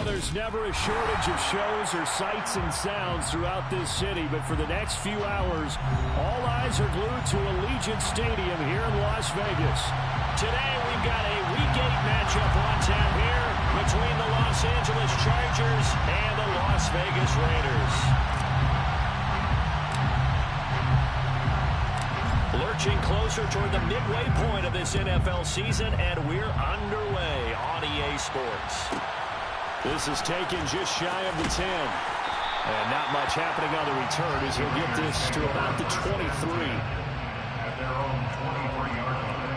there's never a shortage of shows or sights and sounds throughout this city, but for the next few hours, all eyes are glued to Allegiant Stadium here in Las Vegas. Today, we've got a Week 8 matchup on tap here between the Los Angeles Chargers and the Las Vegas Raiders. Lurching closer toward the midway point of this NFL season, and we're underway on EA Sports. This is taken just shy of the 10. And not much happening on the return as he'll get this to about the 23. At their own 23-yard line.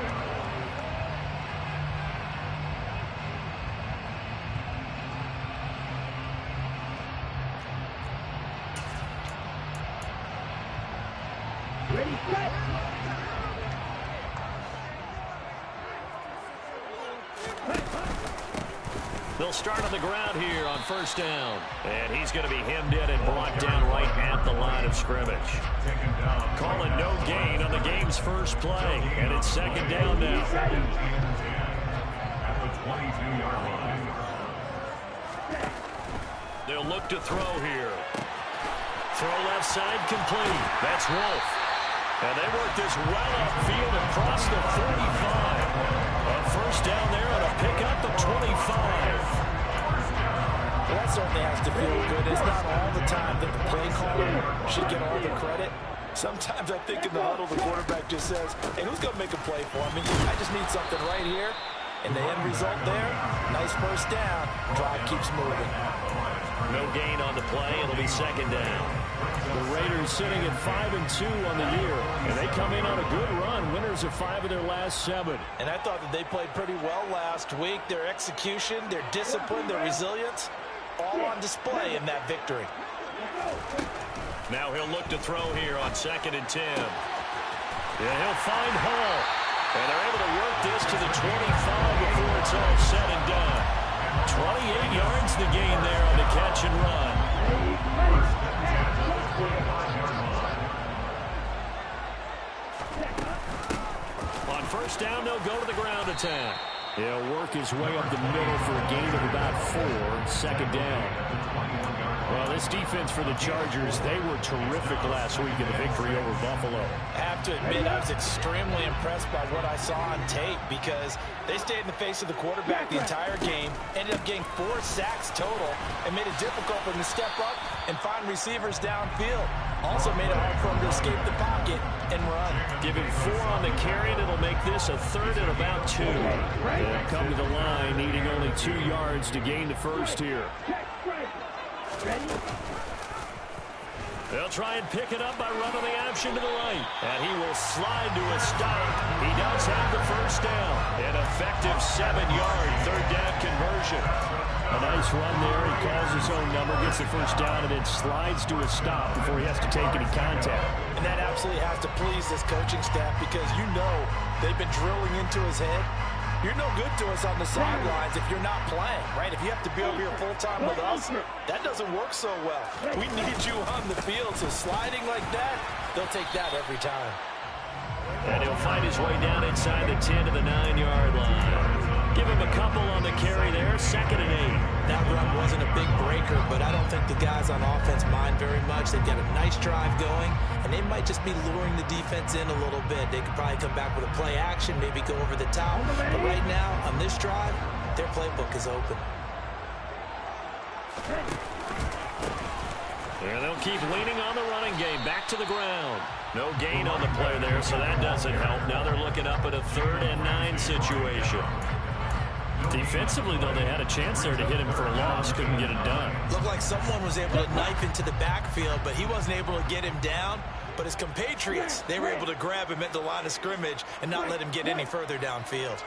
Ready, set. They'll start on the ground here on first down. And he's going to be hemmed in and brought down right at the line of scrimmage. Calling no gain on the game's first play. And it's second down now. At the 22-yard line. They'll look to throw here. Throw left side complete. That's Wolf. And they work this well upfield across the 45. A first down there on a pickup of 25. Well, that certainly has to feel good. It's not all the time that the play caller should get all the credit. Sometimes I think in the huddle, the quarterback just says, hey, who's going to make a play for me? I just need something right here. And the end result there, nice first down. Drive keeps moving. No gain on the play. It'll be second down. The Raiders sitting at 5-2 on the year, and they come in on a good run, winners of 5 of their last 7. And I thought that they played pretty well last week. Their execution, their discipline, their resilience, all on display in that victory. Now he'll look to throw here on 2nd and 10. Yeah, he'll find Hall, and they're able to work this to the 25 before it's all said and done. 28 yards the gain there on the catch and run. On first down, they'll go to the ground attack. He'll work his way up the middle for a gain of about 4. Second down. Well, this defense for the Chargers, they were terrific last week in the victory over Buffalo. I have to admit, I was extremely impressed by what I saw on tape because they stayed in the face of the quarterback the entire game, ended up getting 4 sacks total, and made it difficult for him to step up and find receivers downfield. Also made it hard for him to escape the pocket and run. Give him 4 on the carry, and it'll make this a 3rd and about 2. They'll come to the line, needing only 2 yards to gain the first here. They'll try and pick it up by running the option to the right. And he will slide to a stop. He does have the first down. An effective 7-yard third down conversion. A nice run there. He calls his own number, gets the first down, and then slides to a stop before he has to take any contact. And that absolutely has to please this coaching staff because you know they've been drilling into his head. You're no good to us on the sidelines if you're not playing, right? If you have to be over here full-time with us, that doesn't work so well. We need you on the field, so sliding like that, they'll take that every time. And he'll find his way down inside the 10 to the 9-yard line. Give him a couple on the carry there, 2nd and 8. That run wasn't a big breaker, but I don't think the guys on offense mind very much. They've got a nice drive going, and they might just be luring the defense in a little bit. They could probably come back with a play action, maybe go over the top. But right now, on this drive, their playbook is open. And they'll keep leaning on the running game. Back to the ground. No gain on the play there, so that doesn't help. Now they're looking up at a 3rd and 9 situation. Defensively, though, they had a chance there to hit him for a loss. Couldn't get it done. Looked like someone was able to knife into the backfield, but he wasn't able to get him down. But his compatriots, they were able to grab him at the line of scrimmage and not let him get any further downfield.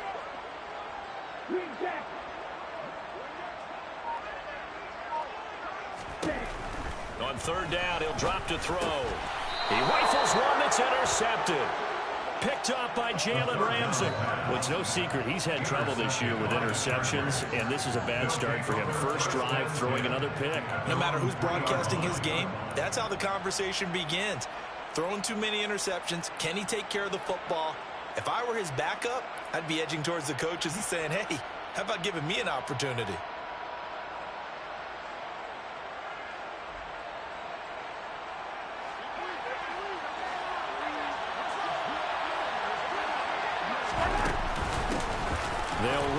On 3rd down, he'll drop to throw. He rifles one that's intercepted. Picked up by Jalen Ramsey. Well, it's no secret he's had trouble this year with interceptions, and this is a bad start for him. First drive, throwing another pick. No matter who's broadcasting his game, that's how the conversation begins. Throwing too many interceptions. Can he take care of the football? If I were his backup, I'd be edging towards the coaches and saying, hey, how about giving me an opportunity?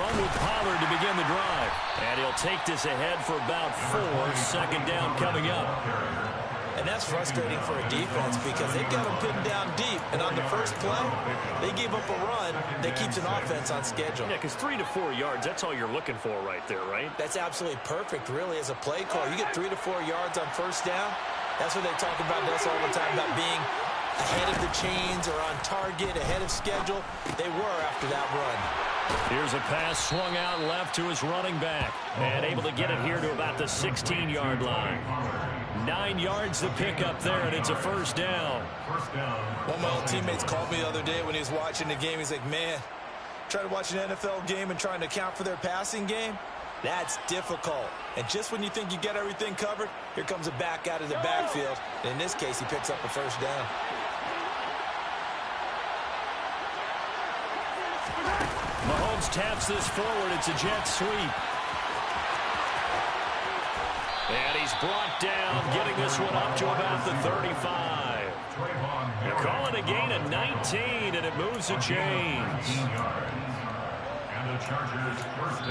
run with Pollard to begin the drive. And he'll take this ahead for about 4. Second down coming up. And that's frustrating for a defense because they've got them pinned down deep. And on the first play, they gave up a run that keeps an offense on schedule. Yeah, because 3 to 4 yards, that's all you're looking for right there, right? That's absolutely perfect, really, as a play call. You get 3 to 4 yards on first down. That's what they talk about us all the time, about being ahead of the chains or on target, ahead of schedule. They were after that run. Here's a pass swung out left to his running back. And able to get it here to about the 16-yard line. 9 yards to pick up there, and it's a first down. One of my old teammates called me the other day when he was watching the game. He's like, man, trying to watch an NFL game and trying to account for their passing game, that's difficult. And just when you think you get everything covered, here comes a back out of the backfield. And in this case, he picks up a first down. Mahomes taps this forward. It's a jet sweep. And he's brought down, getting this one up to about the 35. They're calling a gain of 19, and it moves the chains.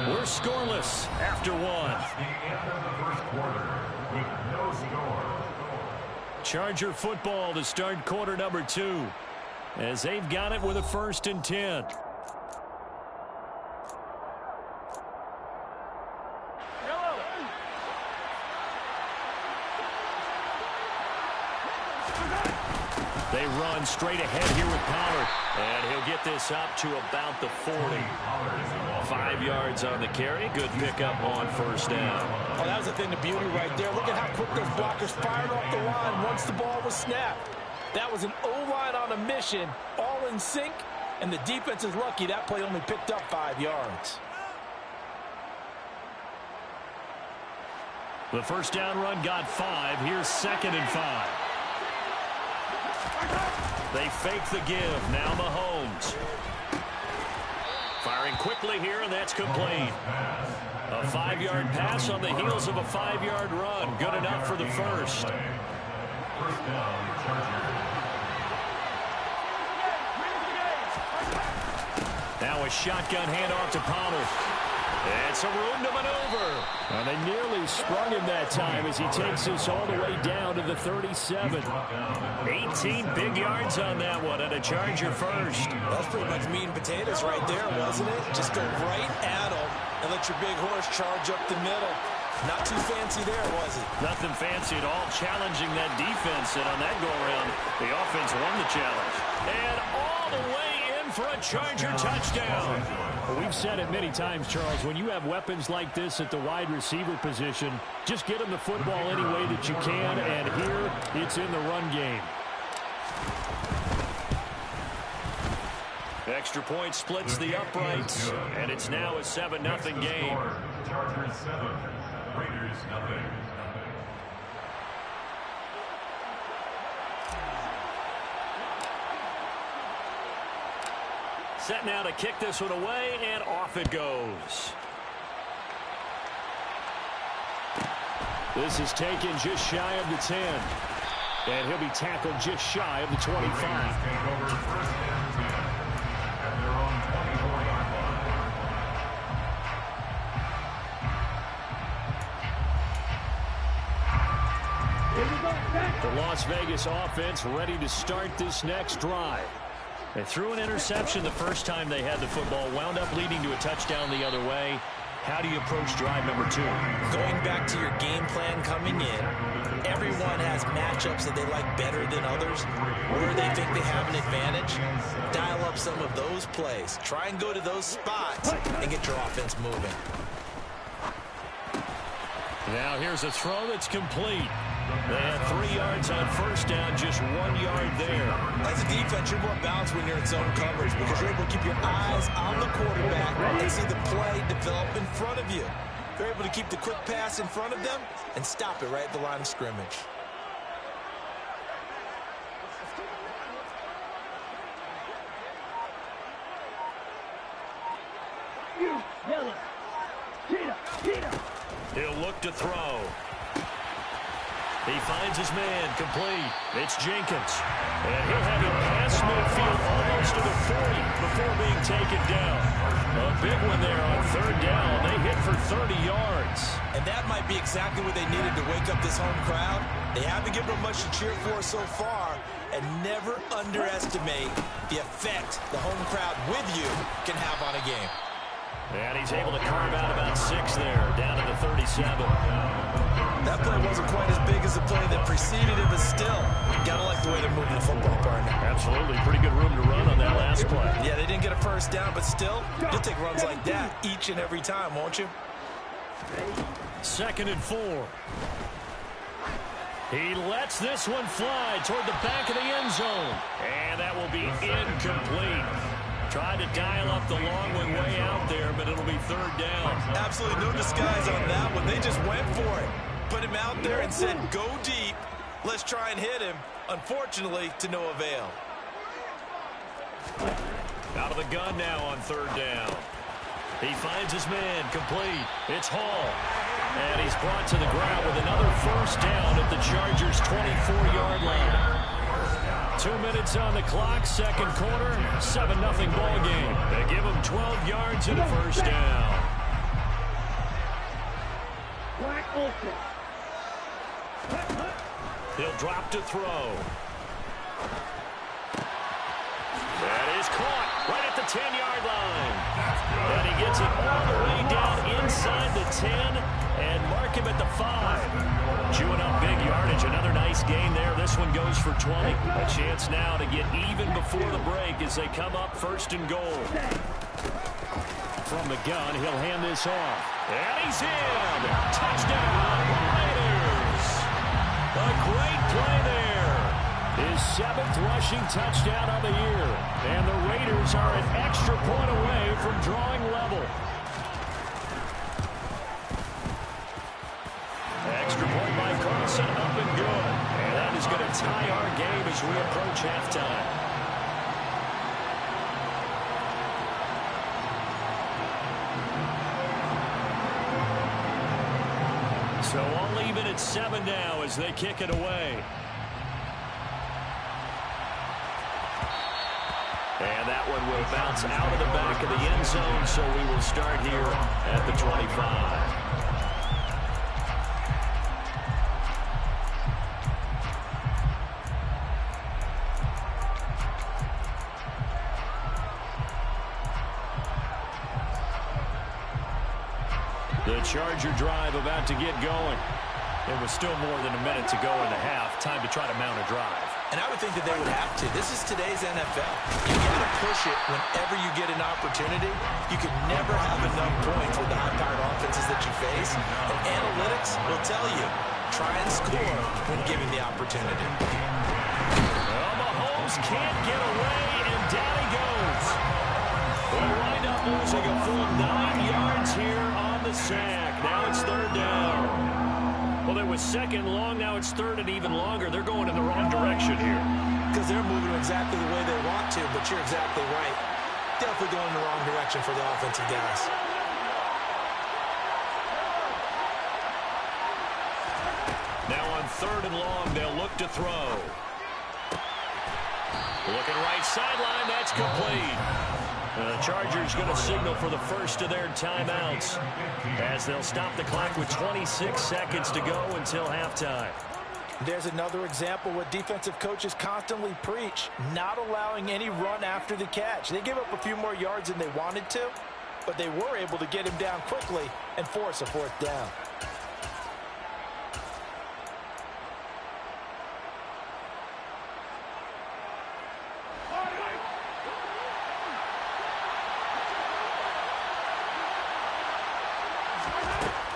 We're scoreless after 1. Charger football to start quarter number 2, as they've got it with a 1st and 10. They run straight ahead here with Pollard. And he'll get this up to about the 40. 5 yards on the carry. Good pickup on first down. Oh, that was a thing of beauty right there. Look at how quick those blockers fired off the line once the ball was snapped. That was an O-line on a mission, all in sync, and the defense is lucky that play only picked up 5 yards. The first down run got 5. Here's 2nd and 5. They fake the give. Now Mahomes. Firing quickly here, and that's complete. A 5-yard pass on the heels of a 5-yard run. Good enough for the first. Now a shotgun handoff to Pollard. It's a room to maneuver. And they nearly sprung him that time as he takes this all the way down to the 37. 18 big yards on that one, and a Charger first. That's pretty much meat and potatoes right there, wasn't it? Just go right at him and let your big horse charge up the middle. Not too fancy there, was it? Nothing fancy at all, challenging that defense. And on that go-around, the offense won the challenge. And all the way in for a Charger touchdown. Well, we've said it many times, Charles, when you have weapons like this at the wide receiver position, just get them the football any way that you can, and here it's in the run game. Extra point splits the uprights, and it's now a 7-0 game. Chargers 7, Raiders 0. Set now to kick this one away, and off it goes. This is taken just shy of the 10. And he'll be tackled just shy of the 25. Take over first and 10 at their own 24-yard line. The Las Vegas offense ready to start this next drive. They threw an interception the first time they had the football, wound up leading to a touchdown the other way. How do you approach drive number 2? Going back to your game plan coming in, everyone has matchups that they like better than others, where they think they have an advantage. Dial up some of those plays. Try and go to those spots and get your offense moving. Now here's a throw that's complete. They had 3 yards on first down, just 1 yard there. As a defense, you're more balanced when you're in zone coverage because you're able to keep your eyes on the quarterback and see the play develop in front of you. You're able to keep the quick pass in front of them and stop it right at the line of scrimmage. He'll look to throw. He finds his man, complete. It's Jenkins. And he'll have it past midfield almost to the 40 before being taken down. A big one there on third down. They hit for 30 yards. And that might be exactly what they needed to wake up this home crowd. They haven't given them much to cheer for so far. And never underestimate the effect the home crowd with you can have on a game. And he's able to carve out about 6 there, down to the 37. That play wasn't quite as big as the play that preceded it, but still, gotta like the way they're moving the football, partner. Absolutely. Pretty good room to run on that last play. Yeah, they didn't get a first down, but still, you'll take runs like that each and every time, won't you? 2nd and 4. He lets this one fly toward the back of the end zone. And that will be incomplete. Tried to dial up the long one way out there, but it'll be 3rd down. Absolutely no disguise on that one. They just went for it. Put him out there and said, go deep. Let's try and hit him. Unfortunately, to no avail. Out of the gun now on 3rd down. He finds his man, complete. It's Hall. And he's brought to the ground with another first down at the Chargers' 24-yard line. 2 minutes on the clock, 2nd quarter, 7-0 ball game. They give him 12 yards and a first down. He'll drop to throw. That is caught right at the 10-yard line. And he gets it all the way down inside the 10 and mark him at the 5. Chewing up big yardage. Another nice gain there. This one goes for 20. A chance now to get even before the break as they come up 1st and goal. From the gun, he'll hand this off. And he's in. Touchdown, Raiders. A great play there. His 7th rushing touchdown of the year. And the Raiders are an extra point away from drawing level. Extra point by Carlson, up and good. And that is going to tie our game as we approach halftime. So all even at 7 now as they kick it away. And that one will bounce out of the back of the end zone, so we will start here at the 25. The Charger drive about to get going. It was still more than a minute to go in the half. Time to try to mount a drive. And I would think that they would have to. This is today's NFL. You got to push it whenever you get an opportunity. You can never have enough points with the high-powered offenses that you face. And analytics will tell you, try and score when given the opportunity. Well, Mahomes can't get away, and down he goes. We'll wind up losing a full 9 yards here on the sack. Now it's 3rd down. Well, it was 2nd long. Now it's 3rd and even longer. They're going in the wrong direction here. Because they're moving exactly the way they want to, but you're exactly right. Definitely going in the wrong direction for the offensive guys. Now on 3rd and long, they'll look to throw. Looking right sideline. That's complete. The Chargers going to signal for the first of their timeouts as they'll stop the clock with 26 seconds to go until halftime. There's another example what defensive coaches constantly preach, not allowing any run after the catch. They gave up a few more yards than they wanted to, but they were able to get him down quickly and force a 4th down.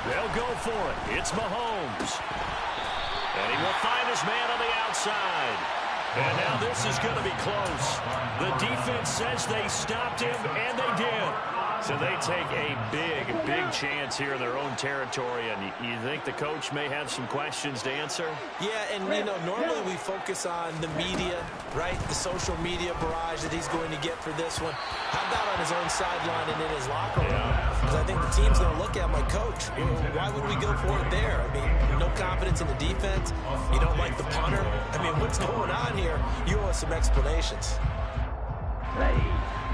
They'll go for it. It's Mahomes. And he will find his man on the outside. And now this is going to be close. The defense says they stopped him, and they did. So they take a big chance here in their own territory. And you think the coach may have some questions to answer? Yeah, and, you know, normally we focus on the media, right? The social media barrage that he's going to get for this one. How about on his own sideline and in his locker room? Because I think the team's going to look at my coach. Why would we go for it there? I mean, no confidence in the defense. You don't like the punter. I mean, what's going on here? You owe us some explanations.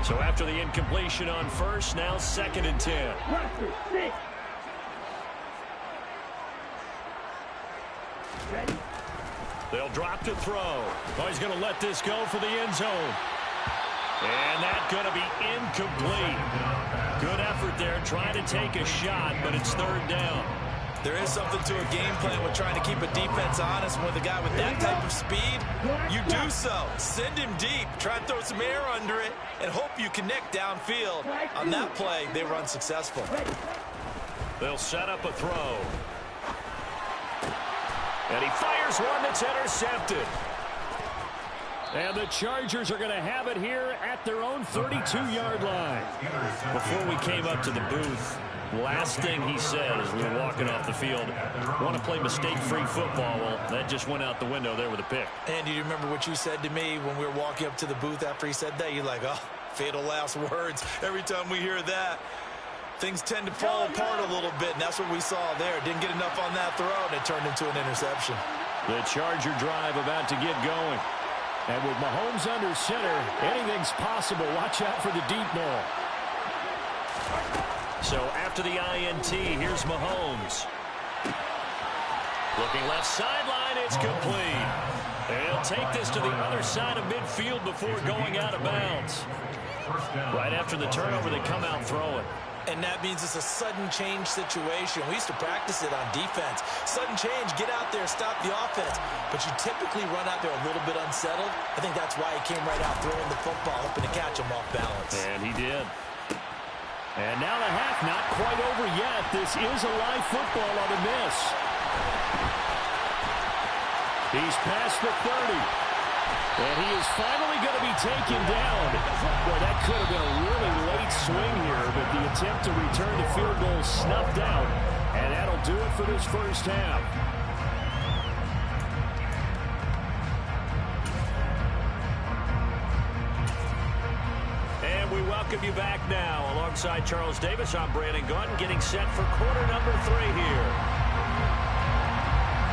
So after the incompletion on first, now 2nd and 10. They'll drop to throw. Oh, he's going to let this go for the end zone. And that's going to be incomplete. Good effort there, trying to take a shot, but it's 3rd down. There is something to a game plan with trying to keep a defense honest. With a guy with that type of speed, you do so. Send him deep, try and throw some air under it, and hope you connect downfield. On that play, they were unsuccessful. They'll set up a throw. And he fires one that's intercepted. And the Chargers are going to have it here at their own 32-yard line. Before we came up to the booth, last thing he said as we were walking off the field, want to play mistake-free football. Well, that just went out the window there with a pick. And do you remember what you said to me when we were walking up to the booth after he said that? You're like, oh, fatal last words. Every time we hear that, things tend to fall apart a little bit, and that's what we saw there. Didn't get enough on that throw, and it turned into an interception. The Charger drive about to get going. And with Mahomes under center, anything's possible. Watch out for the deep ball. So after the INT, here's Mahomes. Looking left sideline, it's complete. And he'll take this to the other side of midfield before going out of bounds. Right after the turnover, they come out throwing. And that means it's a sudden change situation. We used to practice it on defense. Sudden change, get out there, stop the offense. But you typically run out there a little bit unsettled. I think that's why he came right out throwing the football, hoping to catch him off balance. And he did. And now the half not quite over yet. This is a live football on a miss. He's past the 30. And he is finally going to be taken down. Well, that could have been a really late swing here, but the attempt to return the field goal snuffed out. And that'll do it for this first half. And we welcome you back now. Alongside Charles Davis, I'm Brandon Gaudin, getting set for quarter number 3 here.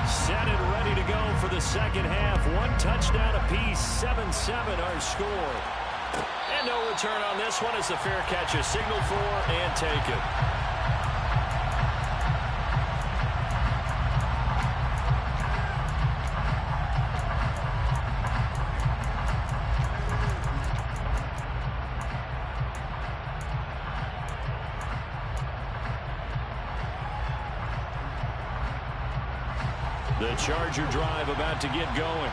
Set and ready to go for the second half. 1 touchdown apiece, 7-7 our score. And no return on this one as the fair catch is signaled for and taken. The Charger drive about to get going.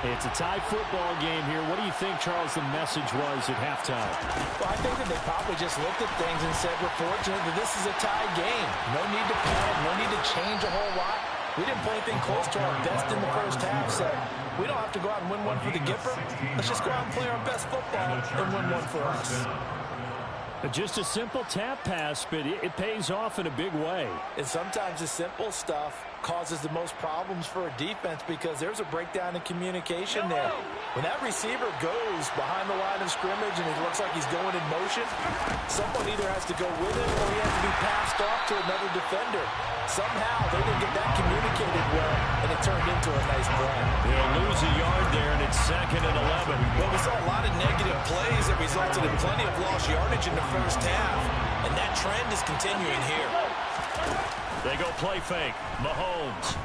It's a tie football game here. What do you think, Charles, the message was at halftime? Well, I think that they probably just looked at things and said, we're fortunate that this is a tie game. No need to panic, no need to change a whole lot. We didn't play anything close to our best in the first half, so we don't have to go out and win one for the Gipper. Let's just go out and play our best football and win one for us. Just a simple tap pass, but it pays off in a big way. And sometimes the simple stuff causes the most problems for a defense because there's a breakdown in communication there. When that receiver goes behind the line of scrimmage and it looks like he's going in motion, someone either has to go with him or he has to be passed off to another defender. Somehow they didn't get that communicated well, and it turned into a nice play. They'll lose a yard there, and it's 2nd and 11. Well, we saw a lot of negative plays that resulted in plenty of lost yardage in the first half, and that trend is continuing here. They go play fake. Mahomes.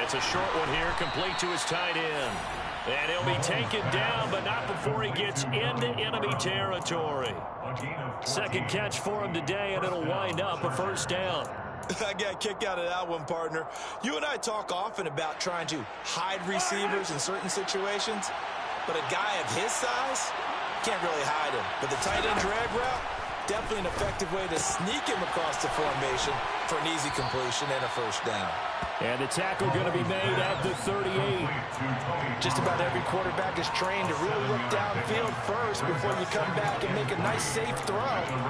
It's a short one here, complete to his tight end. And he'll be taken down, but not before he gets into enemy territory. Second catch for him today, and it'll wind up a first down. I got a kick out of that one, partner. You and I talk often about trying to hide receivers in certain situations, but a guy of his size can't really hide him. But the tight end drag route, definitely an effective way to sneak him across the formation for an easy completion and a first down. And the tackle going to be made at the 38. Just about every quarterback is trained to really look downfield first before you come back and make a nice, safe throw.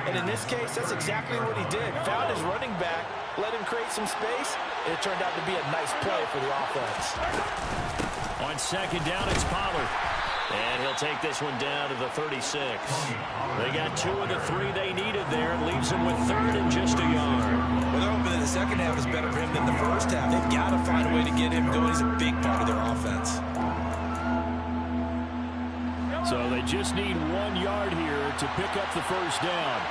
And in this case, that's exactly what he did. Found his running back, let him create some space, and it turned out to be a nice play for the offense. On second down, it's Pollard. And he'll take this one down to the 36. They got 2 of the 3 they needed there. It leaves them with 3rd and just a yard. Well, they're hoping that the second half is better for him than the first half. They've got to find a way to get him going. He's a big part of their offense. So they just need 1 yard here to pick up the first down.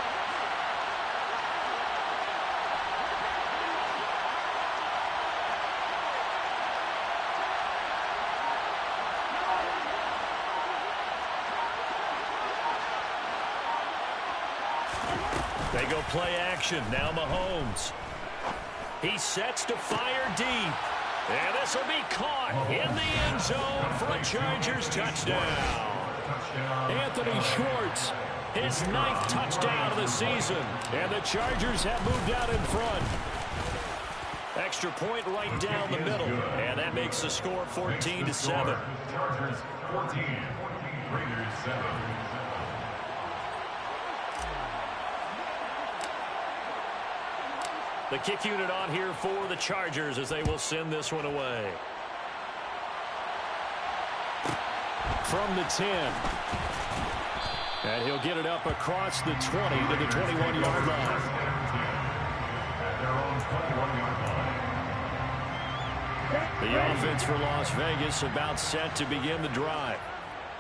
They go play action. Now Mahomes. He sets to fire deep. And this will be caught in the end zone for a Chargers touchdown. Anthony Schwartz, his 9th touchdown of the season. And the Chargers have moved out in front. Extra point right down the middle. And that makes the score 14-7. Chargers 14, Raiders 7. The kick unit on here for the Chargers as they will send this one away. From the 10. And he'll get it up across the 20 to the 21-yard line. At their own 21-yard line. The offense for Las Vegas about set to begin the drive.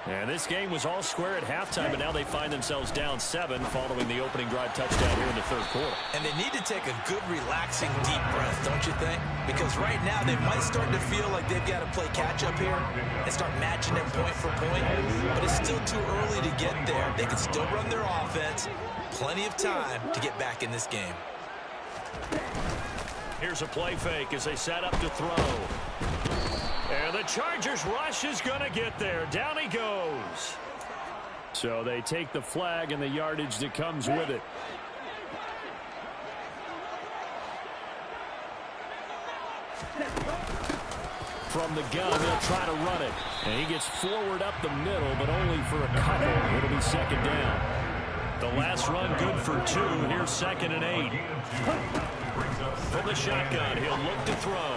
And this game was all square at halftime, but now they find themselves down 7 following the opening drive touchdown here in the 3rd quarter. And they need to take a good, relaxing, deep breath, don't you think? Because right now they might start to feel like they've got to play catch-up here and start matching them point for point. But it's still too early to get there. They can still run their offense. Plenty of time to get back in this game. Here's a play fake as they set up to throw. And the Chargers rush is going to get there. Down he goes. So they take the flag and the yardage that comes with it. From the gun, they'll try to run it. And he gets forward up the middle, but only for a couple. It'll be 2nd down. The last run good for 2. Here's 2nd and 8. From the shotgun, he'll look to throw.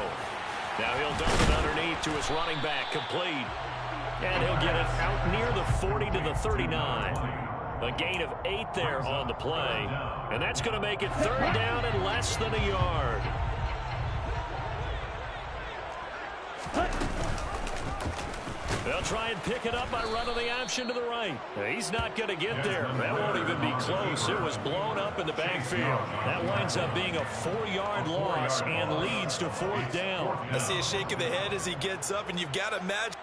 Now he'll dump it underneath to his running back, complete. And he'll get it out near the 40 to the 39. A gain of 8 there on the play. And that's going to make it 3rd down and less than a yard. They'll try and pick it up by running the option to the right. He's not going to get there. That won't even be close. It was blown up in the backfield. That winds up being a 4-yard loss and leads to 4th down. I see a shake of the head as he gets up, and you've got to imagine.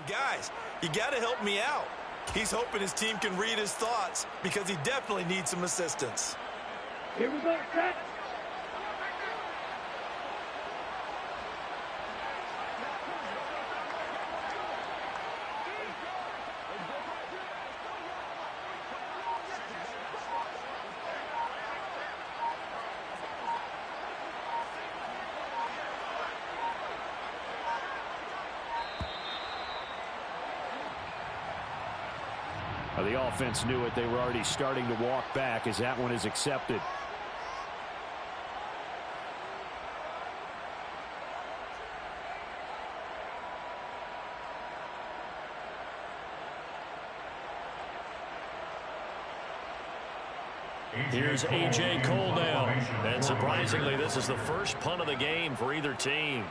Guys, you got to help me out. He's hoping his team can read his thoughts because he definitely needs some assistance. Here we go, set. The offense knew it. They were already starting to walk back as that one is accepted. Here's A.J. Cole now. And surprisingly, this is the first punt of the game for either team.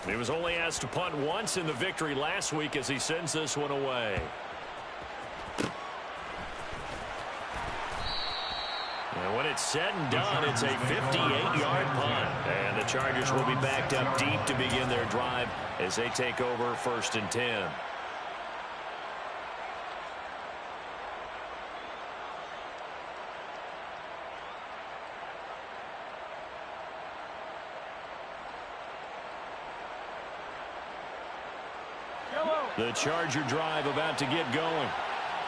He was only asked to punt once in the victory last week as he sends this one away. And when it's said and done, it's a 58-yard punt. And the Chargers will be backed up deep to begin their drive as they take over 1st and 10. The Charger drive about to get going.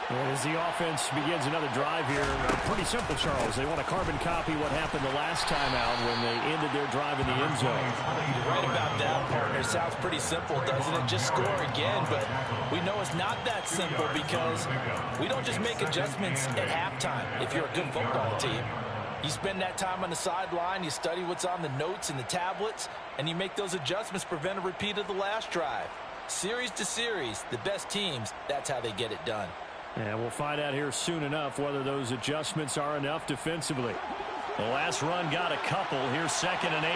And as the offense begins another drive here, pretty simple, Charles. They want to carbon copy what happened the last time out when they ended their drive in the end zone. You're right about that, partner. Sounds pretty simple, doesn't it? Just score again, but we know it's not that simple because we don't just make adjustments at halftime if you're a good football team. You spend that time on the sideline, you study what's on the notes and the tablets, and you make those adjustments to prevent a repeat of the last drive. Series to series, the best teams, that's how they get it done. And we'll find out here soon enough whether those adjustments are enough defensively. The last run got a couple. Here's 2nd and 8.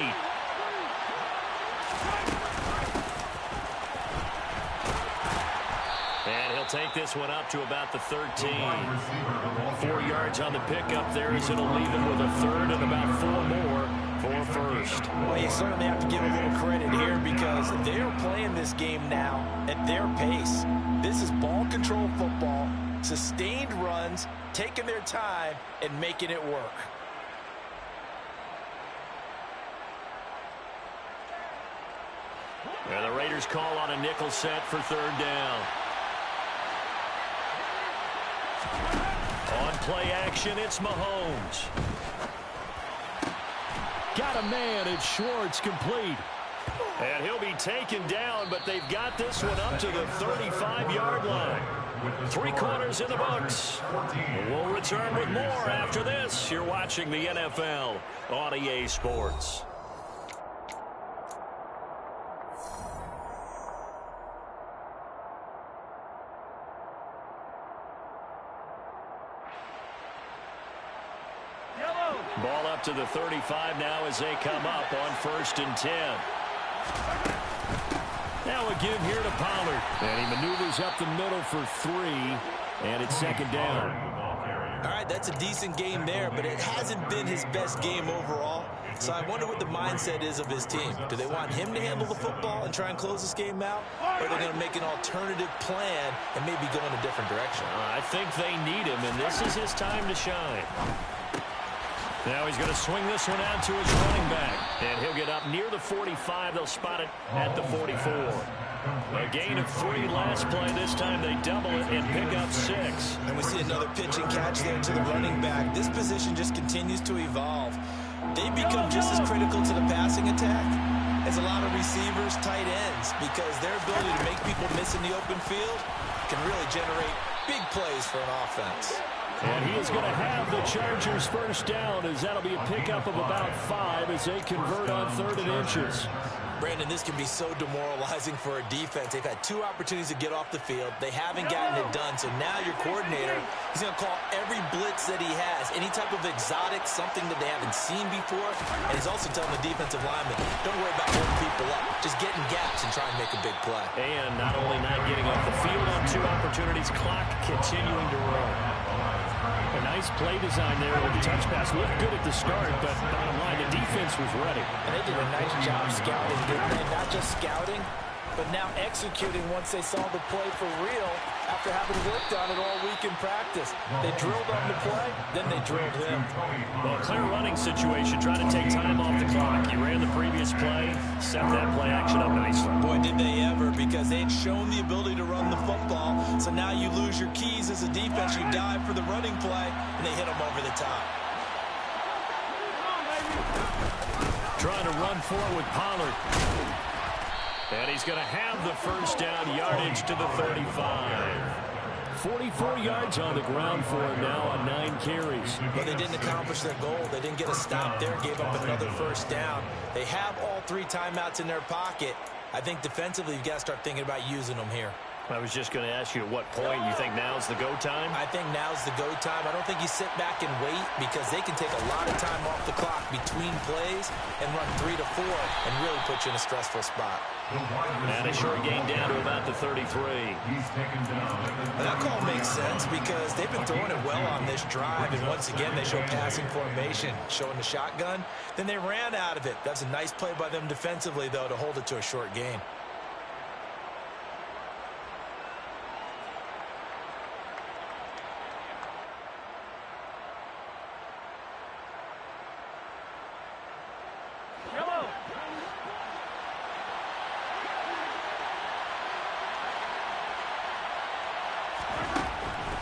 And he'll take this one up to about the 13. 4 yards on the pickup there as it'll leave him with a 3rd and about 4 more for 1st. Well, you certainly have to give a little credit here because they're playing this game now at their pace. This is ball control football, sustained runs, taking their time and making it work. And the Raiders call on a nickel set for 3rd down. On play action, it's Mahomes. Got a man, it's Schwartz, complete. And he'll be taken down, but they've got this one up to the 35-yard line. 3 quarters in the books. We'll return with more after this. You're watching the NFL on EA Sports. Ball up to the 35 now as they come up on 1st and 10. Now a give here to Pollard. And he maneuvers up the middle for 3. And it's 2nd down. All right, that's a decent game there, but it hasn't been his best game overall. So I wonder what the mindset is of his team. Do they want him to handle the football and try and close this game out? Or are they going to make an alternative plan and maybe go in a different direction? I think they need him, and this is his time to shine. Now he's going to swing this one out to his running back. And he'll get up near the 45. They'll spot it at the 44. A gain of 3 last play. This time they double it and pick up 6. And we see another pitch and catch there to the running back. This position just continues to evolve. They become just as critical to the passing attack as a lot of receivers, tight ends, because their ability to make people miss in the open field can really generate big plays for an offense. And he is going to have the Chargers 1st down as that'll be a pickup of about 5 as they convert on 3rd and inches. Brandon, this can be so demoralizing for a defense. They've had 2 opportunities to get off the field. They haven't gotten it done. So now your coordinator, he's going to call every blitz that he has, any type of exotic, something that they haven't seen before. And he's also telling the defensive lineman, don't worry about holding people up. Just get in gaps and try and make a big play. And not only not getting off the field on 2 opportunities, clock continuing to run. A nice play design there with the touch pass. Looked good at the start, but bottom line, the defense was ready. And they did a nice job scouting, didn't they? Not just scouting, but now executing once they saw the play for real after having worked on it all week in practice. They drilled on the play, then they drilled him. Well, clear running situation, trying to take time off the clock. He ran the previous play, set that play action up nicely. Boy, did they ever, because they had shown the ability to run the football. So now you lose your keys as a defense. You dive for the running play, and they hit them over the top. Trying to run forward with Pollard. And he's going to have the 1st down, yardage to the 35. 44 yards on the ground for him now on 9 carries. But they didn't accomplish their goal. They didn't get a stop there, gave up another first down. They have all 3 timeouts in their pocket. I think defensively you've got to start thinking about using them here. I was just going to ask you at what point you think now's the go time? I think now's the go time. I don't think you sit back and wait because they can take a lot of time off the clock between plays and run 3 to 4 and really put you in a stressful spot. And a short gain down to about the 33. He's taken down. And that call makes sense because they've been throwing it well on this drive, and once again they show passing formation, showing the shotgun. Then they ran out of it. That's a nice play by them defensively, though, to hold it to a short gain.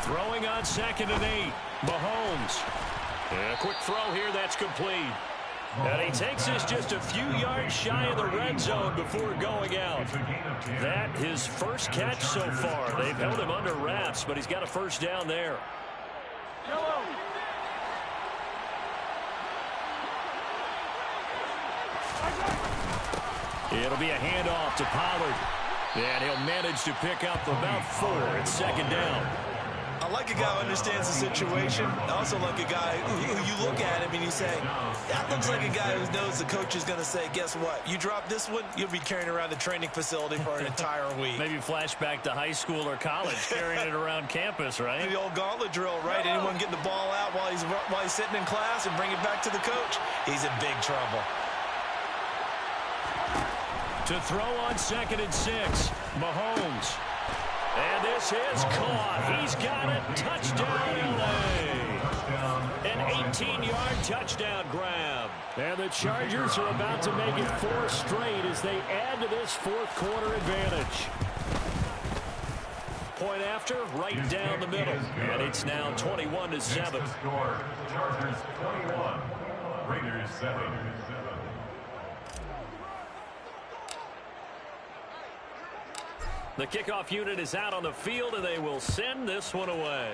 Throwing on 2nd and 8. Mahomes. And a quick throw here that's complete. And he takes this just a few yards shy of the red zone before going out. That his first catch so far. They've held him under wraps, but he's got a first down there. It'll be a handoff to Pollard. And he'll manage to pick up about 4 at 2nd down. I like a guy who understands the situation. I also like a guy who you look at him and you say, that looks like a guy who knows the coach is going to say, guess what? You drop this one, you'll be carrying around the training facility for an entire week. Maybe flashback to high school or college, carrying it around campus, right? The old gauntlet drill, right? Anyone getting the ball out while he's sitting in class and bring it back to the coach? He's in big trouble. To throw on 2nd and 6, Mahomes. And this is caught. He's got it. Touchdown, LA. An 18-yard touchdown grab. And the Chargers are about to make it 4 straight as they add to this 4th quarter advantage. Point after, right down the middle. And it's now 21-7. Chargers 21, Raiders 7. The kickoff unit is out on the field, and they will send this one away.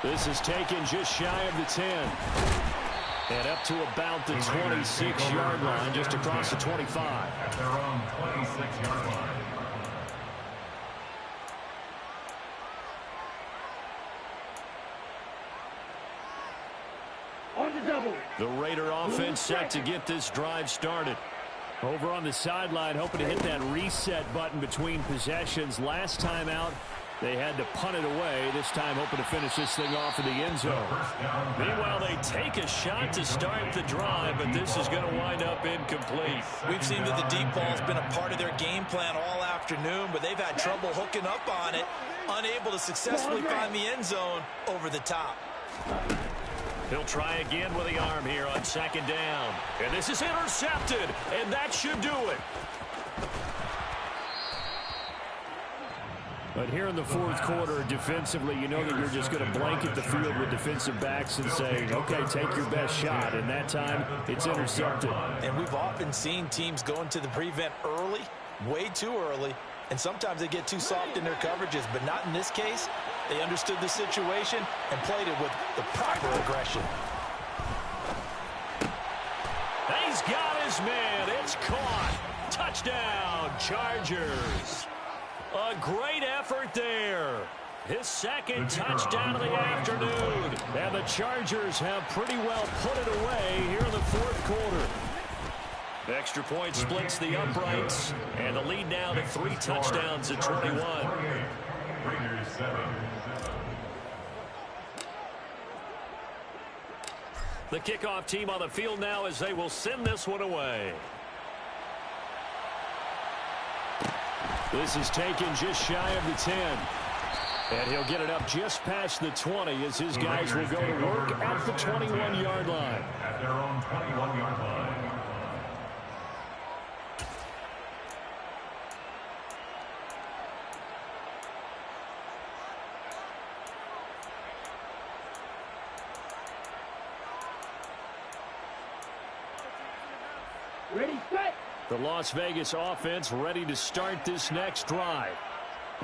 This is taken just shy of the 10. And up to about the 26-yard line, just across the 25. At their own 26-yard line. On the double. The Raider offense set to get this drive started. Over on the sideline, hoping to hit that reset button between possessions. Last time out, they had to punt it away. This time, hoping to finish this thing off in the end zone. Meanwhile, they take a shot to start the drive, but this is going to wind up incomplete. We've seen that the deep ball's been a part of their game plan all afternoon, but they've had trouble hooking up on it, unable to successfully find the end zone over the top. He'll try again with the arm here on 2nd down. And this is intercepted, and that should do it. But here in the 4th quarter, defensively, you know that you're just going to blanket the field with defensive backs and say, okay, take your best shot. And that time, it's intercepted. And we've often seen teams go into the prevent early, way too early, and sometimes they get too soft in their coverages, but not in this case. They understood the situation and played it with the proper aggression. He's got his man. It's caught. Touchdown, Chargers. A great effort there. His 2nd touchdown of the afternoon. And the Chargers have pretty well put it away here in the 4th quarter. The extra point splits the uprights, and the lead now to 3 touchdowns at 21. Raiders 7. The kickoff team on the field now as they will send this one away. This is taken just shy of the 10. And he'll get it up just past the 20 as his guys will go to work at the 21-yard line. At their own 21-yard line. Ready, set. The Las Vegas offense ready to start this next drive.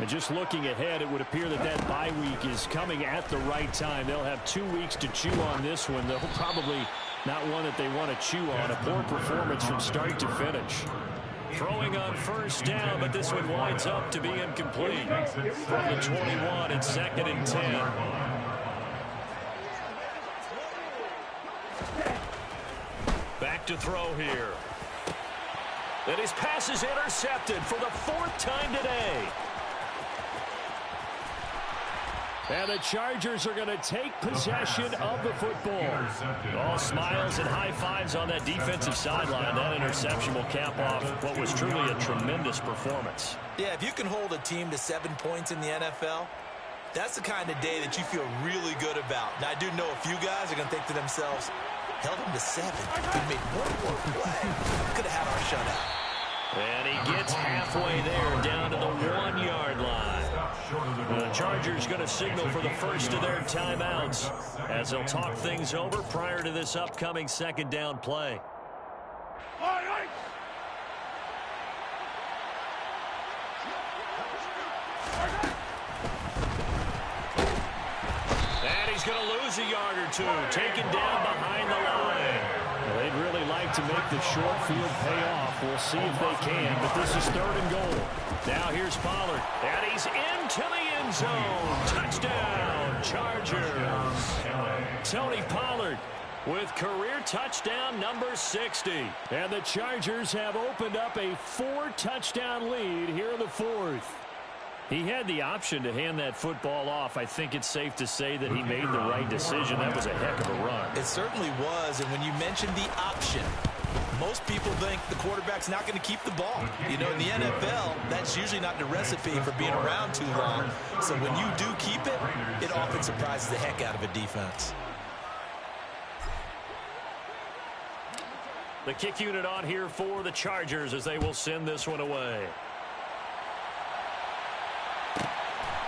And just looking ahead, it would appear that that bye week is coming at the right time. They'll have 2 weeks to chew on this one. They'll probably not one that they want to chew on. A poor performance from start to finish. Throwing on first down, but this one winds up to be incomplete. From the 21, it's 2nd and 10. Back to throw here. And his pass is intercepted for the 4th time today. And the Chargers are going to take possession of the football. All smiles and high fives on that defensive sideline. That interception will cap off what was truly a tremendous performance. Yeah, if you can hold a team to 7 points in the NFL, that's the kind of day that you feel really good about. Now, I do know a few guys are going to think to themselves, held them to 7. We made one more play. Could have had our shutout. And he gets halfway there, down to the 1-yard line. The Chargers going to signal for the first of their timeouts as they'll talk things over prior to this upcoming 2nd down play. And he's going to lose a yard or 2, taken down behind the line. Well, they'd really like to make the short field pay off. We'll see if they can, but this is 3rd and goal. Now here's Pollard, and he's into the end zone. Touchdown, Chargers. Tony Pollard with career touchdown number 60. And the Chargers have opened up a 4-touchdown lead here in the 4th. He had the option to hand that football off. I think it's safe to say that he made the right decision. That was a heck of a run. It certainly was, and when you mentioned the option, most people think the quarterback's not going to keep the ball. You know, in the NFL, that's usually not the recipe for being around too long. So when you do keep it, it often surprises the heck out of a defense. The kick unit on here for the Chargers as they will send this one away.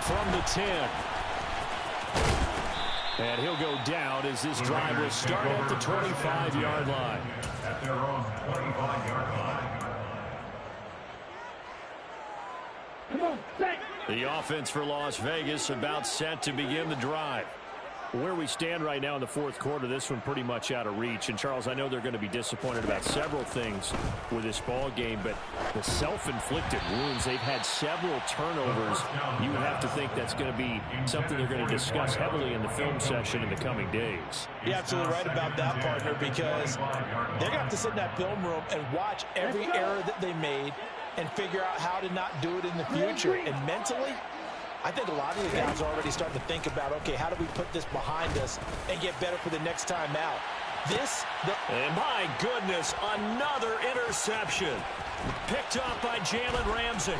From the 10. And he'll go down as this drive will start at the 25-yard line. At their own 25-yard line. Come on, set. The offense for Las Vegas about set to begin the drive. Where we stand right now in the 4th quarter, this one pretty much out of reach. And, Charles, I know they're going to be disappointed about several things with this ball game, but the self-inflicted wounds, they've had several turnovers. You would have to think that's going to be something they're going to discuss heavily in the film session in the coming days. You're absolutely right about that, partner, because they're going to have to sit in that film room and watch every error that they made and figure out how to not do it in the future. And mentally, I think a lot of the guys are already starting to think about, okay, how do we put this behind us and get better for the next time out? And my goodness, another interception. Picked off by Jalen Ramsey.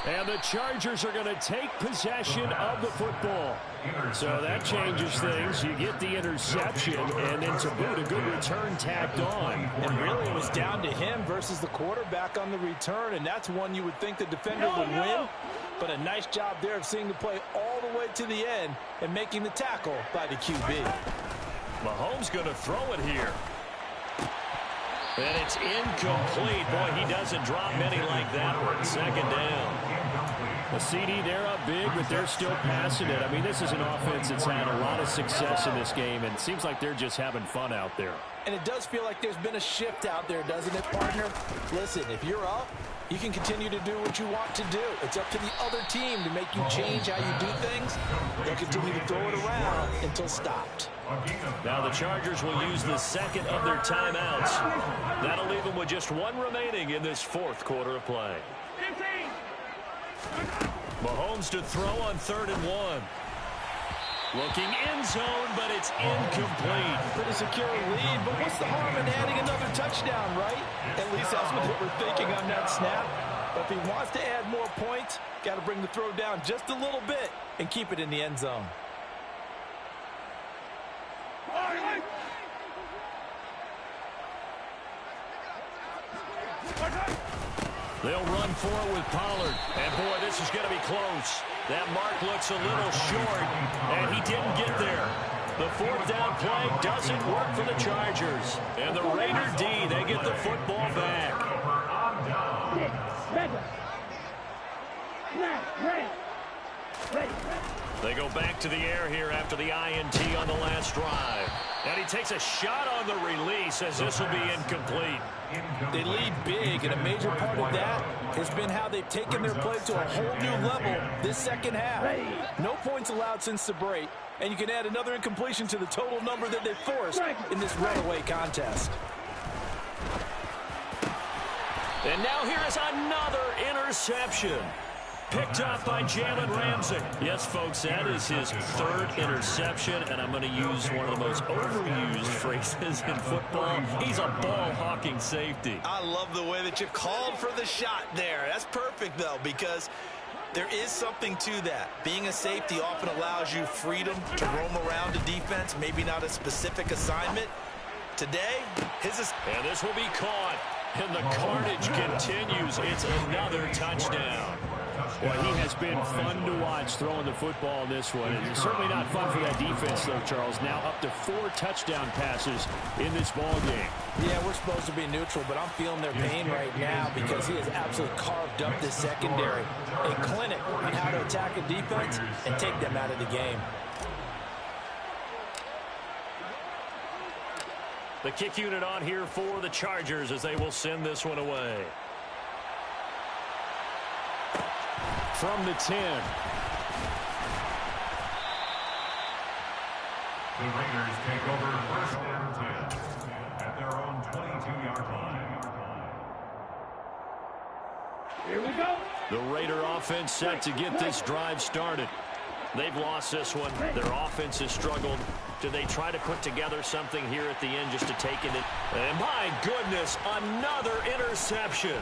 And the Chargers are going to take possession of the football. So that changes things. You get the interception, and then to boot, a good return tacked on. And really, it was down to him versus the quarterback on the return, and that's one you would think the defender would win. But a nice job there of seeing the play all the way to the end and making the tackle by the QB. Mahomes going to throw it here. And it's incomplete. Boy, he doesn't drop many like that one. 2nd down. The CD, they're up big, but they're still passing it. I mean, this is an offense that's had a lot of success in this game, and it seems like they're just having fun out there. And it does feel like there's been a shift out there, doesn't it, partner? Listen, if you're up, you can continue to do what you want to do. It's up to the other team to make you change how you do things. They'll continue to throw it around until stopped. Now the Chargers will use the 2nd of their timeouts. That'll leave them with just 1 remaining in this 4th quarter of play. Mahomes to throw on 3rd and 1. Looking end zone, but it's incomplete. Pretty secure lead, but what's the harm in adding another touchdown, right? At least that's what we're thinking on that snap. But if he wants to add more points, got to bring the throw down just a little bit and keep it in the end zone. They'll run for it with Pollard. And, boy, this is going to be close. That mark looks a little short, and he didn't get there. The 4th down play doesn't work for the Chargers. And the Raider D, they get the football back. They go back to the air here after the INT on the last drive. And he takes a shot on the release as this will be incomplete. They lead big, and a major part of that has been how they've taken their play to a whole new level this second half. No points allowed since the break, and you can add another incompletion to the total number that they forced in this runaway contest. And now here is another interception. Picked up by Jalen Ramsey. Yes, folks, that is his third interception, and I'm going to use one of the most overused phrases in football. He's a ball-hawking safety. I love the way that you called for the shot there. That's perfect, though, because there is something to that. Being a safety often allows you freedom to roam around a defense, maybe not a specific assignment. Today, and this will be caught, and the carnage continues. It's another touchdown. Well, he has been fun to watch throwing the football in this one. It's certainly not fun for that defense, though, Charles. Now up to 4 touchdown passes in this ball game. Yeah, we're supposed to be neutral, but I'm feeling their pain right now because he has absolutely carved up this secondary. A clinic on how to attack a defense and take them out of the game. The kick unit on here for the Chargers as they will send this one away. From the 10. The Raiders take over first and 10 at their own 22-yard line. Here we go. The Raider offense set to get this drive started. They've lost this one. Their offense has struggled. Do they try to put together something here at the end just to take it? And my goodness, another interception.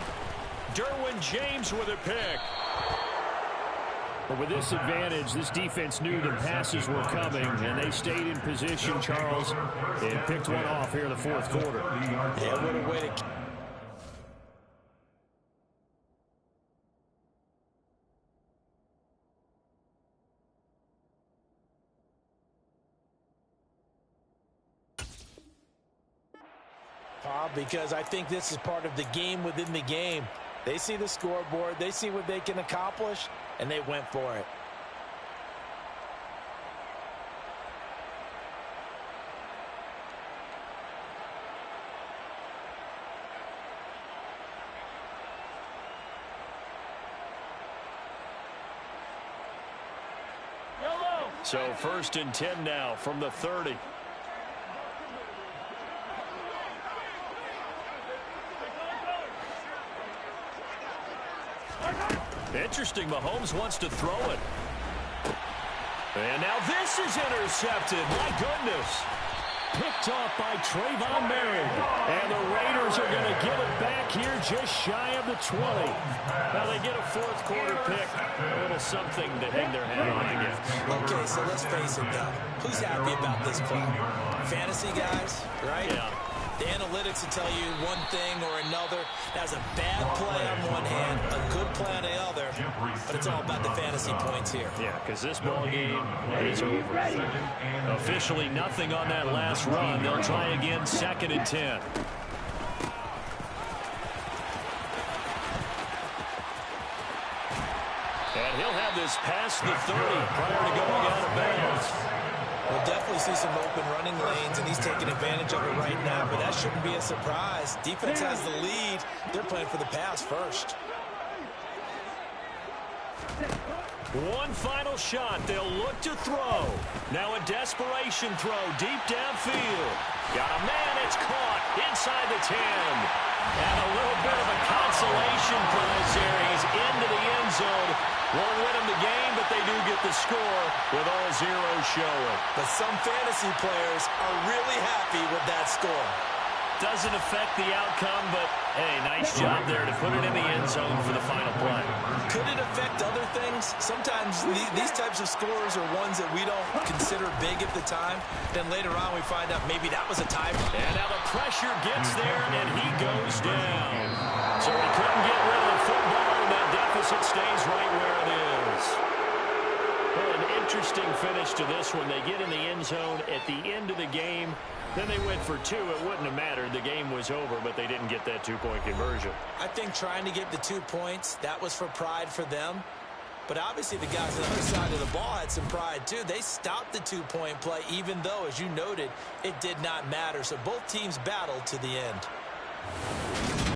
Derwin James with a pick. But with this advantage, this defense knew the passes were coming, and they stayed in position, Charles, and picked one off here in the fourth quarter. Yeah, what a way to... Because I think this is part of the game within the game. They see the scoreboard, they see what they can accomplish, and they went for it. So 1st and 10 now from the 30. Interesting, Mahomes wants to throw it. And now this is intercepted. My goodness. Picked off by Trayvon Merritt. And the Raiders are going to give it back here just shy of the 20. Now they get a fourth quarter pick. A little something to hang their hat on, I guess. Okay, so let's face it, though. Who's happy about this play? Fantasy guys, right? Yeah. The analytics will tell you one thing or another. That's a bad play on one hand, a good play on the other, but it's all about the fantasy points here. Yeah, because this ball game is over. Officially nothing on that last run. They'll try again 2nd and 10. And he'll have this past the 30 prior to going out of bounds. We'll definitely see some open running lanes, and he's taking advantage of it right now, but that shouldn't be a surprise. Defense has the lead. They're playing for the pass first. One final shot. They'll look to throw. Now a desperation throw deep downfield. Got a man. It's caught inside the 10. And a little bit of a consolation prize there. He's into the end zone. Won't win them the game, but they do get the score with all zeros showing. But some fantasy players are really happy with that score. Doesn't affect the outcome, but, hey, nice job there to put it in the end zone for the final play. Could it affect other things? Sometimes these types of scores are ones that we don't consider big at the time. Then later on we find out maybe that was a tie. And now the pressure gets there, and he goes down. So he couldn't get rid of the football, and that deficit stays right where it is. Well, an interesting finish to this one. They get in the end zone at the end of the game. Then they went for 2. It wouldn't have mattered. The game was over, but they didn't get that 2-point conversion. I think trying to get the 2 points, that was for pride for them. But obviously the guys on the other side of the ball had some pride too. They stopped the two-point play, even though, as you noted, it did not matter. So both teams battled to the end.